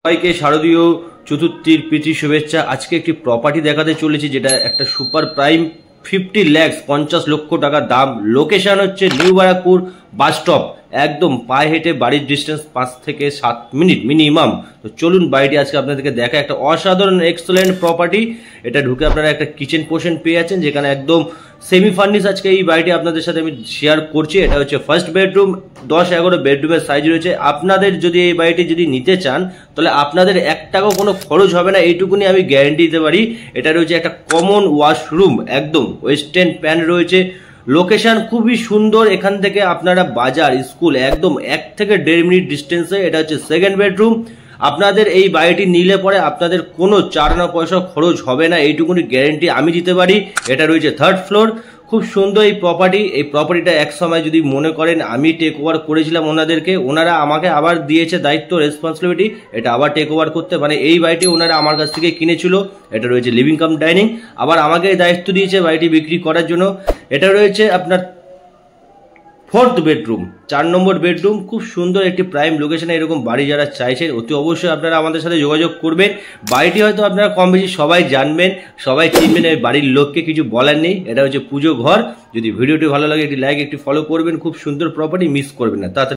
সবাইকে শারদীয় চতুর্থীর প্রীতি শুভেচ্ছা। আজকে একটি প্রপার্টি দেখাতে চলেছি, যেটা একটা সুপার প্রাইম 50 লাখ 50 লক্ষ টাকা দাম। লোকেশন হচ্ছে নিউ ব্যারাকপুর বাস স্টপ, একদম পায়ে হেঁটে বাড়ির ডিস্টেন্স 5 থেকে 7 মিনিট মিনিমাম। তো চলুন বাড়িটি আজকে আপনাদেরকে দেখা। একটা অসাধারণ এক্সেলেন্ট প্রপার্টি। এটা ঢুকে আপনারা একটা কিচেন পোর্শন পেয়ে যাচ্ছেন, যেখানে একদম সেমি ফার্নিশ আজকে এই বাড়িটি আপনাদের সাথে আমি শেয়ার করছি। এটা হচ্ছে ফার্স্ট বেডরুম, 10-11 বেডরুমের সাইজ রয়েছে। আপনাদের যদি এই বাড়িটি যদি নিতে চান, তাহলে আপনাদের 1 টাকাও কোনো খরচ হবে না, এইটুকুনি আমি গ্যারেন্টি দিতে পারি। এটা রয়েছে একটা কমন ওয়াশরুম, একদম ওয়েস্টার্ন প্যান রয়েছে। লোকেশন খুবই সুন্দর, এখান থেকে আপনারা বাজার, স্কুল একদম 1 থেকে 1.5 মিনিট ডিস্টেন্সে। এটা হচ্ছে সেকেন্ড বেডরুম। আপনাদের এই বাড়িটি নিলে পরে আপনাদের কোনো 4 আনা পয়সা খরচ হবে না, এইটুকুনি গ্যারেন্টি আমি দিতে পারি। এটা রয়েছে থার্ড ফ্লোর। খুব সুন্দর এই প্রপার্টি। এই প্রপার্টিটা এক সময় যদি মনে করেন আমি টেক ওভার করেছিলাম ওনাদেরকে, ওনারা আমাকে আবার দিয়েছে দায়িত্ব, রেসপন্সিবিলিটি, এটা আবার টেক ওভার করতে। মানে এই বাড়িটি ওনারা আমার কাছ থেকে কিনেছিল। এটা রয়েছে লিভিং কাম ডাইনিং, আবার আমাকে দায়িত্ব দিয়েছে বাড়িটি বিক্রি করার জন্য। এটা রয়েছে আপনার ফোর্থ বেডরুম, 4 নম্বর বেডরুম। খুব সুন্দর একটি প্রাইম লোকেশনে এরকম বাড়ি যারা চাইছেন, অতি অবশ্যই আপনারা আমাদের সাথে যোগাযোগ করবেন। বাড়িটি হয়তো আপনারা কম বেশি সবাই জানবেন, সবাই চিনবেন, এই বাড়ির লোককে কিছু বলার নেই। এটা হচ্ছে পুজো ঘর। যদি ভিডিওটি ভালো লাগে একটি লাইক, একটি ফলো করবেন। খুব সুন্দর প্রপার্টি, মিস করবেন না। তাড়াতাড়ি